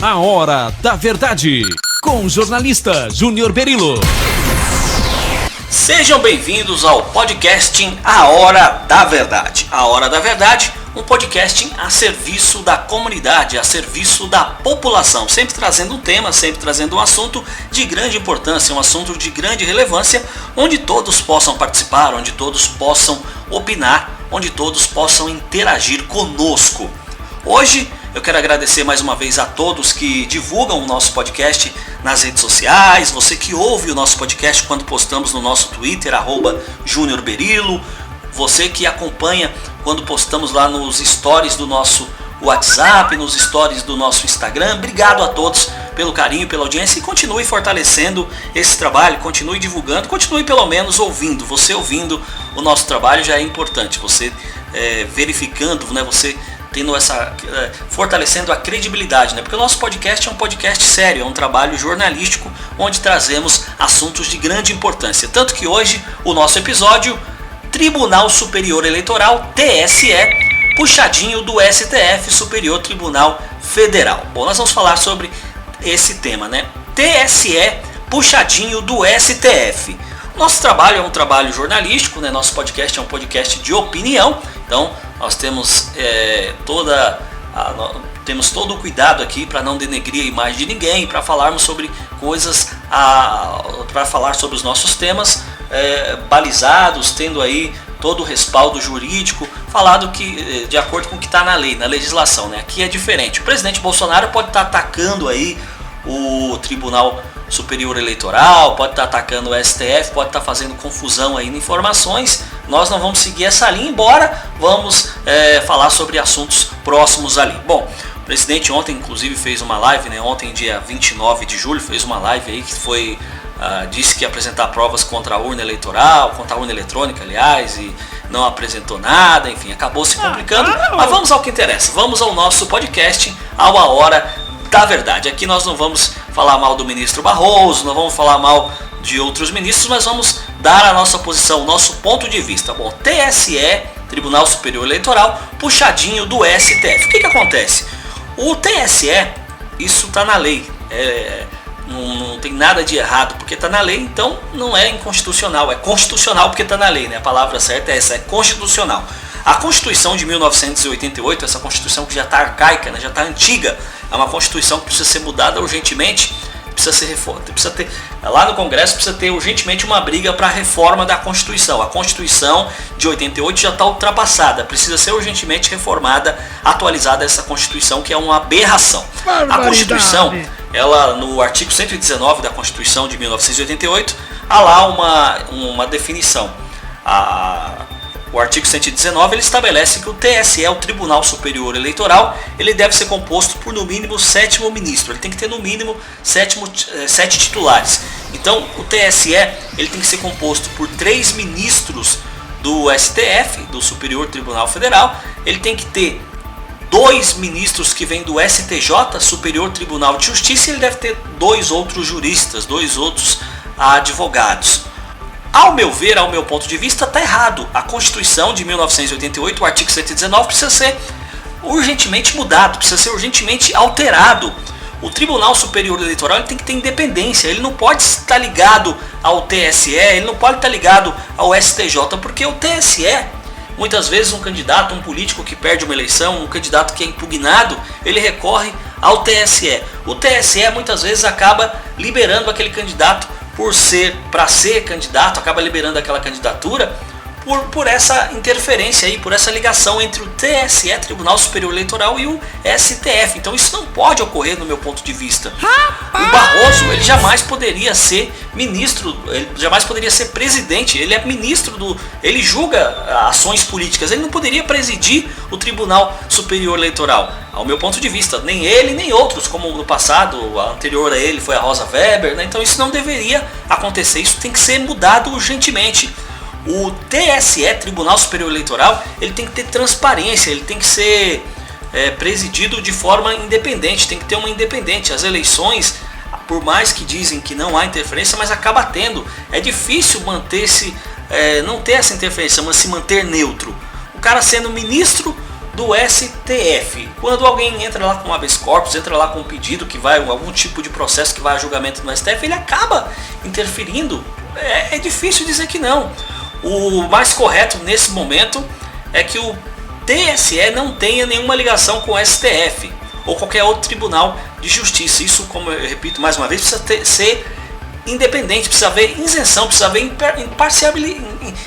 A Hora da Verdade, com o jornalista Júnior Berilo. Sejam bem-vindos ao podcasting A Hora da Verdade. A Hora da Verdade, um podcasting a serviço da comunidade, a serviço da população, sempre trazendo um tema, sempre trazendo um assunto de grande importância, um assunto de grande relevância, onde todos possam participar, onde todos possam opinar, onde todos possam interagir conosco. Hoje eu quero agradecer mais uma vez a todos que divulgam o nosso podcast nas redes sociais, você que ouve o nosso podcast quando postamos no nosso Twitter, @JúniorBerilo, você que acompanha quando postamos lá nos stories do nosso WhatsApp, nos stories do nosso Instagram. Obrigado a todos pelo carinho, pela audiência, e continue fortalecendo esse trabalho, continue divulgando, continue pelo menos ouvindo. Você ouvindo o nosso trabalho já é importante, você verificando, né, você tendo fortalecendo a credibilidade, né? Porque o nosso podcast é um podcast sério, é um trabalho jornalístico onde trazemos assuntos de grande importância. Tanto que hoje o nosso episódio, Tribunal Superior Eleitoral, TSE, puxadinho do STF, Superior Tribunal Federal. Bom, nós vamos falar sobre esse tema, né? TSE, puxadinho do STF. Nosso trabalho é um trabalho jornalístico, né? Nosso podcast é um podcast de opinião, então nós temos temos todo o cuidado aqui para não denegrir a imagem de ninguém, para falarmos sobre coisas, para falar sobre os nossos temas balizados, tendo aí todo o respaldo jurídico, falado que de acordo com o que está na lei, na legislação, né? Aqui é diferente. O presidente Bolsonaro pode estar atacando aí o Tribunal Superior Eleitoral, pode estar atacando o STF, pode estar fazendo confusão aí em informações. Nós não vamos seguir essa linha, embora vamos falar sobre assuntos próximos ali. Bom, o presidente ontem inclusive fez uma live, né? Ontem, dia 29 de julho, fez uma live aí que foi, disse que ia apresentar provas contra a urna eleitoral, contra a urna eletrônica, aliás, e não apresentou nada, enfim, acabou se complicando. Mas vamos ao que interessa, vamos ao nosso podcast, ao A Hora da Verdade. Aqui nós não vamos falar mal do ministro Barroso, não vamos falar mal de outros ministros, mas vamos dar a nossa posição, o nosso ponto de vista. Bom, TSE, Tribunal Superior Eleitoral, puxadinho do STF. O que acontece? O TSE, isso está na lei, não tem nada de errado porque está na lei, então não é inconstitucional, é constitucional porque está na lei, né? A palavra certa é essa, é constitucional. A Constituição de 1988, essa Constituição que já está arcaica, né, já está antiga, é uma Constituição que precisa ser mudada urgentemente, precisa ter, lá no Congresso precisa ter urgentemente uma briga para a reforma da Constituição. A Constituição de 88 já está ultrapassada, precisa ser urgentemente reformada, atualizada essa Constituição, que é uma aberração. A Constituição, ela no artigo 119 da Constituição de 1988, há lá uma definição. O artigo 119 ele estabelece que o TSE, o Tribunal Superior Eleitoral, ele deve ser composto por no mínimo 7º ministro. Ele tem que ter no mínimo 7 titulares. Então o TSE ele tem que ser composto por 3 ministros do STF, do Superior Tribunal Federal. Ele tem que ter 2 ministros que vêm do STJ, Superior Tribunal de Justiça, e ele deve ter 2 outros juristas, 2 outros advogados. Ao meu ver, ao meu ponto de vista, está errado. A Constituição de 1988, o artigo 119, precisa ser urgentemente mudado, precisa ser urgentemente alterado. O Tribunal Superior Eleitoral ele tem que ter independência, ele não pode estar ligado ao TSE, ele não pode estar ligado ao STJ, porque o TSE, muitas vezes um candidato, um político que perde uma eleição, um candidato que é impugnado, ele recorre ao TSE. O TSE muitas vezes acaba liberando aquele candidato para ser candidato, acaba liberando aquela candidatura por essa interferência aí, por essa ligação entre o TSE, Tribunal Superior Eleitoral, e o STF. Então isso não pode ocorrer no meu ponto de vista. O Barroso, ele jamais poderia ser ministro, ele jamais poderia ser presidente, ele é ministro ele julga ações políticas, ele não poderia presidir o Tribunal Superior Eleitoral. Ao meu ponto de vista, nem ele, nem outros, como no passado, a anterior a ele foi a Rosa Weber, né? Então isso não deveria acontecer, isso tem que ser mudado urgentemente. O TSE, Tribunal Superior Eleitoral, ele tem que ter transparência, ele tem que ser presidido de forma independente, tem que ter uma independente. As eleições, por mais que dizem que não há interferência, mas acaba tendo. É difícil manter-se, não ter essa interferência, mas se manter neutro. O cara sendo ministro do STF. Quando alguém entra lá com um habeas corpus, entra lá com um pedido que vai, algum tipo de processo que vai a julgamento no STF, ele acaba interferindo. É difícil dizer que não. O mais correto nesse momento é que o TSE não tenha nenhuma ligação com o STF ou qualquer outro tribunal de justiça. Isso, como eu repito mais uma vez, precisa ser independente, precisa haver isenção, precisa haver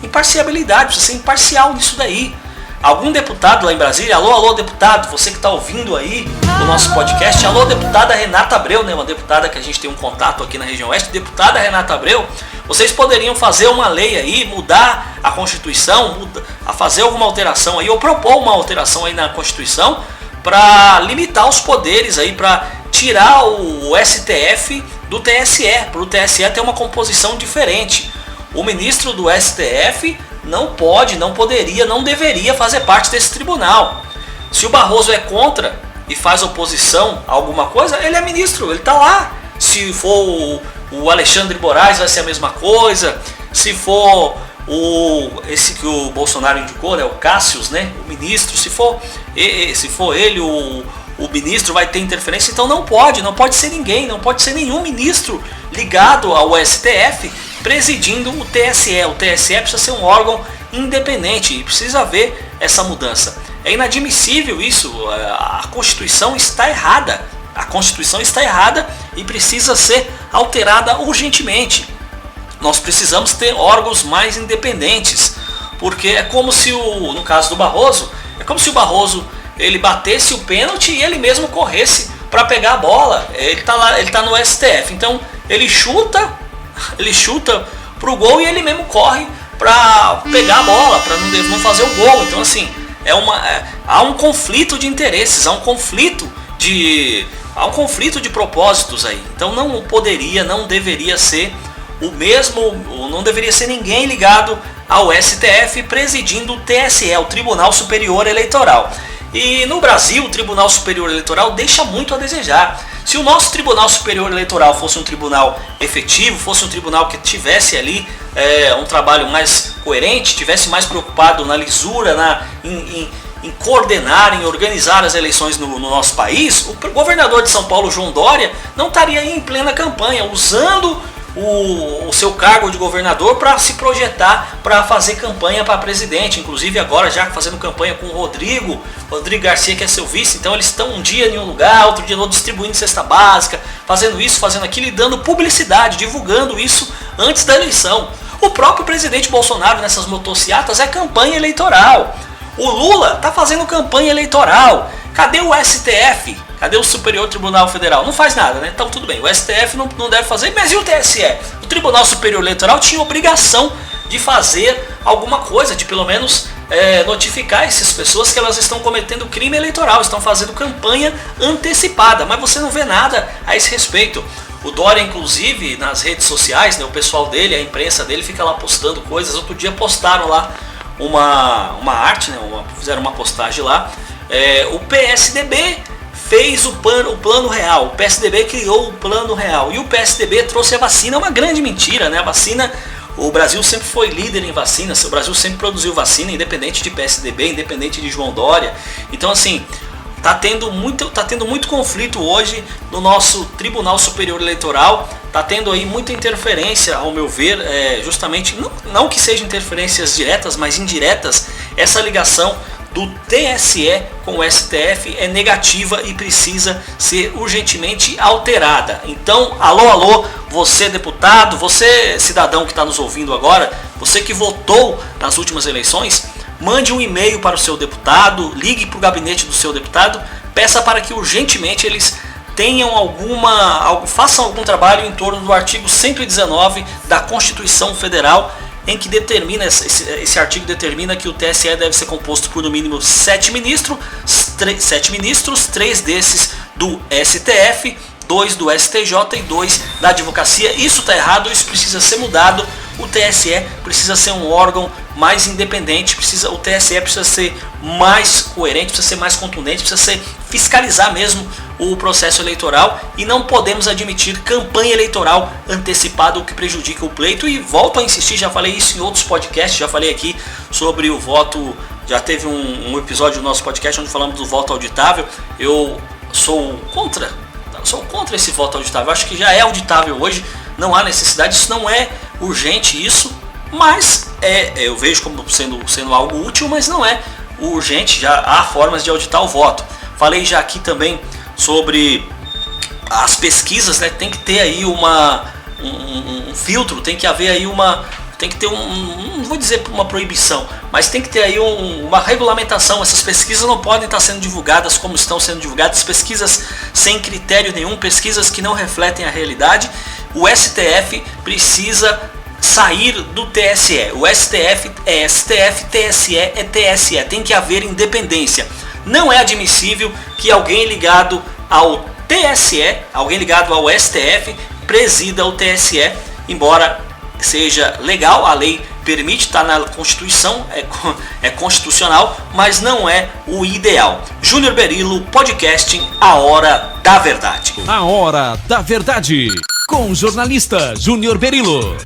imparcialidade, precisa ser imparcial nisso daí. Algum deputado lá em Brasília, alô deputado, você que está ouvindo aí o nosso podcast, alô deputada Renata Abreu, né, uma deputada que a gente tem um contato aqui na região oeste, deputada Renata Abreu, vocês poderiam fazer uma lei aí, mudar a Constituição, fazer alguma alteração aí, ou propor uma alteração aí na Constituição, para limitar os poderes aí, para tirar o STF do TSE, para o TSE ter uma composição diferente. O ministro do STF não pode, não poderia, não deveria fazer parte desse tribunal. Se o Barroso é contra e faz oposição a alguma coisa, ele é ministro, ele está lá. Se for o Alexandre Moraes, vai ser a mesma coisa. Se for esse que o Bolsonaro indicou, né, o Cássius, né, o ministro, se for ele, o ministro vai ter interferência. Então não pode ser ninguém, não pode ser nenhum ministro ligado ao STF presidindo o TSE. O TSE precisa ser um órgão independente e precisa haver essa mudança. É inadmissível isso, a Constituição está errada. A Constituição está errada e precisa ser alterada urgentemente. Nós precisamos ter órgãos mais independentes, porque é como se no caso do Barroso, é como se o Barroso ele batesse o pênalti e ele mesmo corresse para pegar a bola. Ele está no STF, então ele chuta pro gol e ele mesmo corre para pegar a bola, para não fazer o gol. Então assim, há um conflito de interesses, há um conflito de propósitos aí. Então não deveria ser o mesmo, não deveria ser ninguém ligado ao STF presidindo o TSE, o Tribunal Superior Eleitoral. E no Brasil, o Tribunal Superior Eleitoral deixa muito a desejar. Se o nosso Tribunal Superior Eleitoral fosse um tribunal efetivo, fosse um tribunal que tivesse ali um trabalho mais coerente, tivesse mais preocupado na lisura, em coordenar, em organizar as eleições no nosso país, o governador de São Paulo, João Dória, não estaria aí em plena campanha, usando o seu cargo de governador para se projetar, para fazer campanha para presidente, inclusive agora já fazendo campanha com o Rodrigo Garcia, que é seu vice. Então eles estão um dia em um lugar, outro dia no outro, distribuindo cesta básica, fazendo isso, fazendo aquilo e dando publicidade, divulgando isso antes da eleição. O próprio presidente Bolsonaro nessas motocicletas é campanha eleitoral. O Lula está fazendo campanha eleitoral. Cadê o STF? Cadê o Superior Tribunal Federal? Não faz nada, né? Então tudo bem, o STF não deve fazer, mas e o TSE? O Tribunal Superior Eleitoral tinha obrigação de fazer alguma coisa, de pelo menos notificar essas pessoas que elas estão cometendo crime eleitoral, estão fazendo campanha antecipada, mas você não vê nada a esse respeito. O Dória, inclusive, nas redes sociais, né, o pessoal dele, a imprensa dele fica lá postando coisas. Outro dia postaram lá uma arte, né, fizeram uma postagem lá. O PSDB fez o plano real, o PSDB criou o plano real e o PSDB trouxe a vacina. É uma grande mentira, né? A vacina, o Brasil sempre foi líder em vacinas, o Brasil sempre produziu vacina, independente de PSDB, independente de João Dória. Então assim, tá tendo muito conflito hoje no nosso Tribunal Superior Eleitoral, tá tendo aí muita interferência, ao meu ver, justamente, não que sejam interferências diretas, mas indiretas. Essa ligação do TSE com o STF é negativa e precisa ser urgentemente alterada. Então, alô, você deputado, você cidadão que está nos ouvindo agora, você que votou nas últimas eleições, mande um e-mail para o seu deputado, ligue para o gabinete do seu deputado, peça para que urgentemente eles tenham façam algum trabalho em torno do artigo 119 da Constituição Federal, em que determina, esse artigo determina que o TSE deve ser composto por no mínimo 7 ministros, 3 desses do STF, 2 do STJ e 2 da advocacia. Isso está errado, isso precisa ser mudado. O TSE precisa ser um órgão mais independente, o TSE precisa ser mais coerente, precisa ser mais contundente, precisa fiscalizar mesmo o processo eleitoral, e não podemos admitir campanha eleitoral antecipada, o que prejudica o pleito. E volto a insistir, já falei isso em outros podcasts, já falei aqui sobre o voto Já teve um episódio do nosso podcast onde falamos do voto auditável. Eu sou contra esse voto auditável. Eu acho que já é auditável hoje, não há necessidade, isso não é urgente, mas eu vejo como sendo algo útil, mas não é urgente, já há formas de auditar o voto. Falei já aqui também sobre as pesquisas, né? Tem que ter aí um filtro, tem que haver aí tem que ter não vou dizer uma proibição, mas tem que ter aí uma regulamentação. Essas pesquisas não podem estar sendo divulgadas como estão sendo divulgadas, pesquisas sem critério nenhum, pesquisas que não refletem a realidade. O STF precisa sair do TSE. O STF é STF, TSE é TSE. Tem que haver independência. Não é admissível que alguém ligado ao TSE, alguém ligado ao STF, presida o TSE, embora seja legal, a lei permite, está na Constituição, é constitucional, mas não é o ideal. Júnior Berilo, podcasting A Hora da Verdade. A Hora da Verdade, com o jornalista Júnior Berilo.